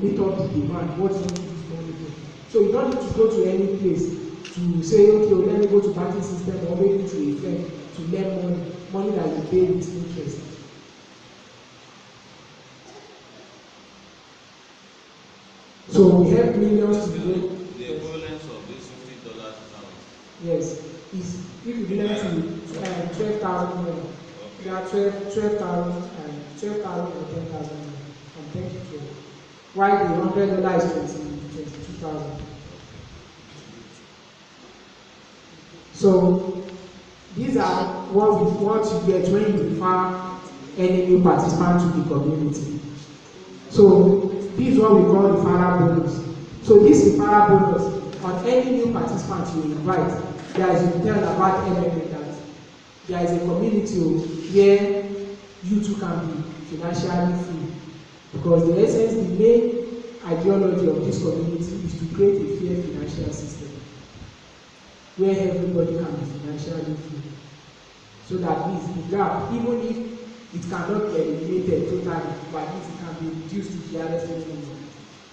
meet up the demand, what you want to use money for. So you don't need to go to any place to say, okay, well, let me go to banking system or maybe to a friend to lend money that you pay with interest. So we help millions to grow. The equivalence of this $50 is how much? Yes, is equivalent to 12,000 naira. There are 12,000 and 10,000 from 10 to 12. While the $100 is 22,000. So these are what you get when you refer any new participant to the community. So this is what we call referral bonus. So this referral bonus, on any new participant you invite, there is a tell about MMA that there is a community where you too can be financially free. Because the essence, the main ideology of this community is to create a fair financial system where everybody can be financially free. So that means the gap, even if it cannot be eliminated totally, but at least it can be reduced to the other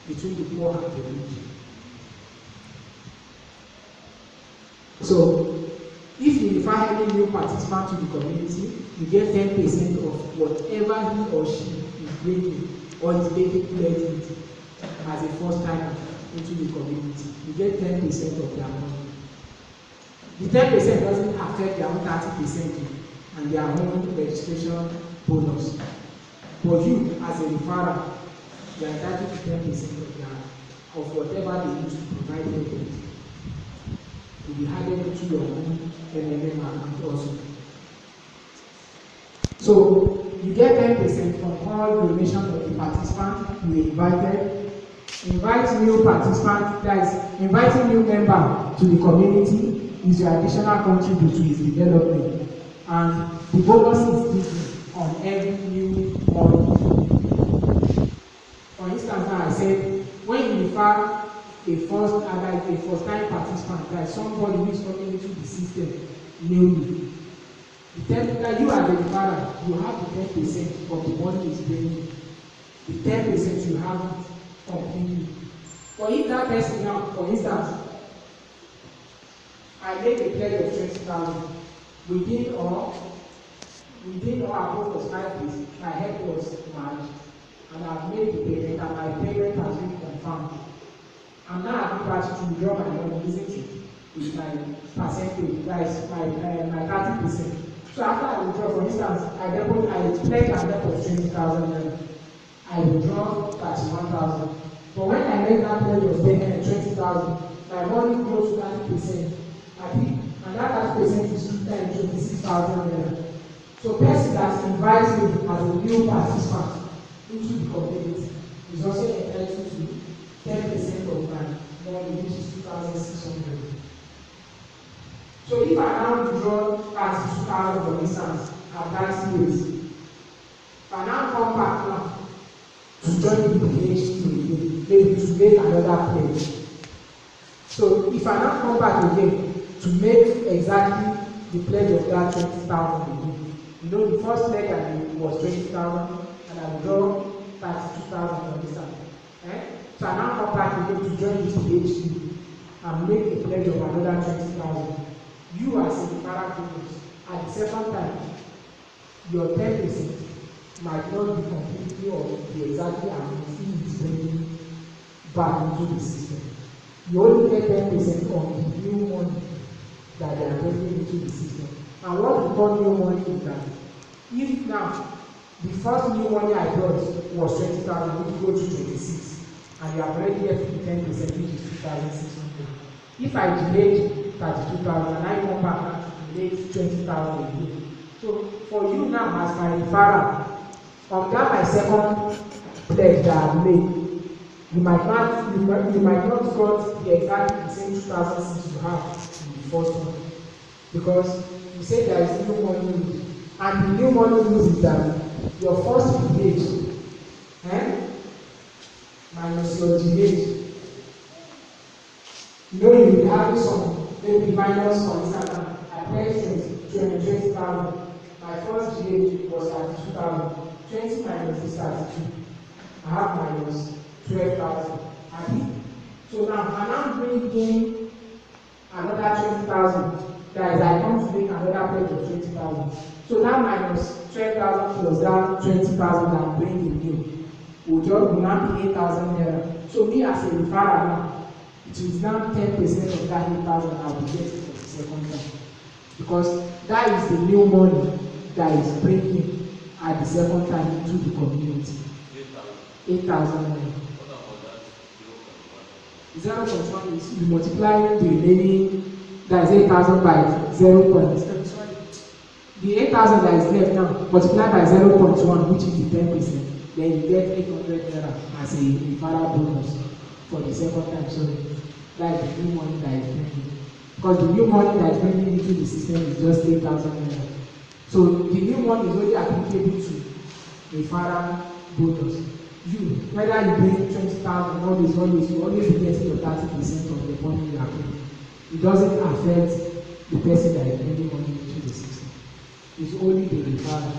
between the poor and the rich. So, if you refer any new participant to the community, you get 10% of whatever he or she is bringing or is making pledging as a first timer into the community. You get 10% of their money. The 10% doesn't affect their own 30% and their own registration bonus. For you, as a referrer, you are entitled to 10% of whatever they use to provide them. Will be added into your own MMM account also. So you get 10% from all donation of the participant you invited. Invite new participant, that is, inviting new member to the community is your additional contribute to its development. And the bonus is different on every new model. For instance, now I said, when you refer a first-time participant, like somebody who is coming into the system newly, that you are the referrer, you have the 10% of the money is bringing. The 10% you have it completely. For if that person now, for instance, I make a pledge of 20,000 within or above the 5 days, my head was married, and I've made the payment, and my payment has been confirmed. I'm now at liberty to withdraw my money, isn't it? With my percentage, that is my 30%. So after I withdraw, for instance, I pledge a debt of 20,000, I withdraw 31,000. But when I make that pledge of 20,000, my money goes to 30%. I think, and that 30% is 2 times 26,000. So person that invites me as a new participant into the community is also entitled to 10% of my money, which is 2,600. So if I now withdraw 32,000 for instance at 30 days, if I now come back now to join the PhD again, maybe to make another pledge. So if I now come back again to make exactly the pledge of that 20,000 again, you know, the first pledge I made was 20,000 and I withdraw 32,000 for instance. So I now come back again to join this PhD and make a pledge of another 20,000. You as a referral bonus, at the second time, your 10% might not be completely or be exactly as you is bringing back into the system. You only get 10% on the new money that they are bringing into the system. And what we call new money is that if now the first new money I brought was 20,000, which goes to 26, and you have already get 10%, which is 2,600. If I delayed 32,000 and I come back and delay 20,000 again. So for you now as my referral, on that my second pledge that I made, you might not got the exactly the same 2,006 you have in the first one. Because you say there is new money use. And the new money use is that your first pledge minus your delay. You know, you will have some maybe minus for instance, I pledged 220,000. My first GH was 32,000. 20 minus is 32. I have minus 12,000. So now I'm now bringing another 20,000. That is, I come to make another pledge of 20,000. So now minus 12,000 plus that 20,000 I'm bringing new will now be 8,000 naira. So me as a referrer now, it is now 10% of that 8,000 I'll be getting for the second time. Because that is the new money that is bringing at the second time into the community. 8,000 naira. 0.1 is you multiply the remaining, that is 8,000 by 0. The 8,000 that is left now, multiply by 0.1, which is the 10%, then you get 800 naira as a referral bonus for the second time. So that is the new money that is bringing. Because the new money that is bringing into the system is just 8,000 naira. So the new money is only applicable to referral bonus. You, whether you bring 20,000, always, you always be getting your 30% of the money you are bringing. It doesn't affect the person that is bringing money into the system. It's only the referral.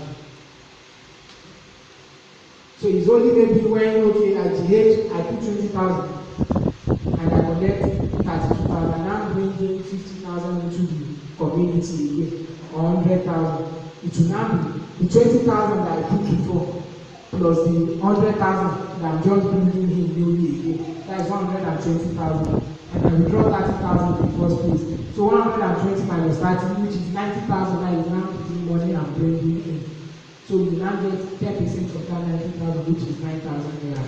So it's only maybe when, okay, at GH, I put 20,000 and I collect 32,000, now I'm bringing 50,000 into the community again, or 100,000. It will now be the 20,000 that I put before, plus the 100,000 that I'm just bringing in newly again. That is 120,000. And I withdraw 30,000 in the first place. So 120 minus 30, which is 90,000, that is now the money I'm bringing in. So you now get 10% of that 90,000, which is 9,000 naira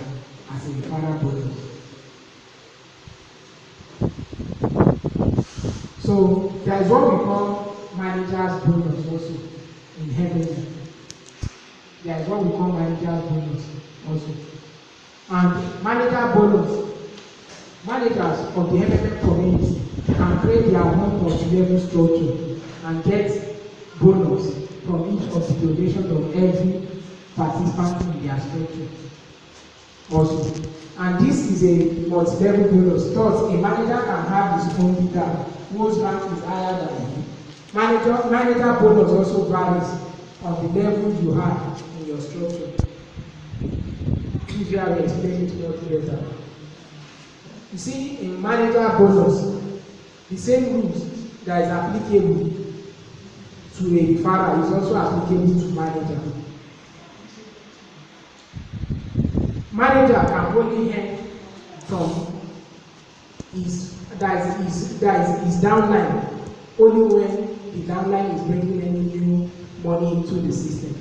as a referral bonus. So there is what we call manager's bonus also in heaven. There is what we call manager's bonus also. And manager bonus, managers of the MMM community can create their own multi-level structure and get bonus from each of the donations of every participant in their structure also. And this is a multi-level bonus. Thus, a manager can have his own leader whose rank is higher than him. Manager bonus also varies on the level you have in your structure. If you have explained it much better. You see, in manager bonus, the same rules that is applicable to a referrer is also applicable to manager. Manager can only earn from his downline only when the downline is bringing any new money into the system.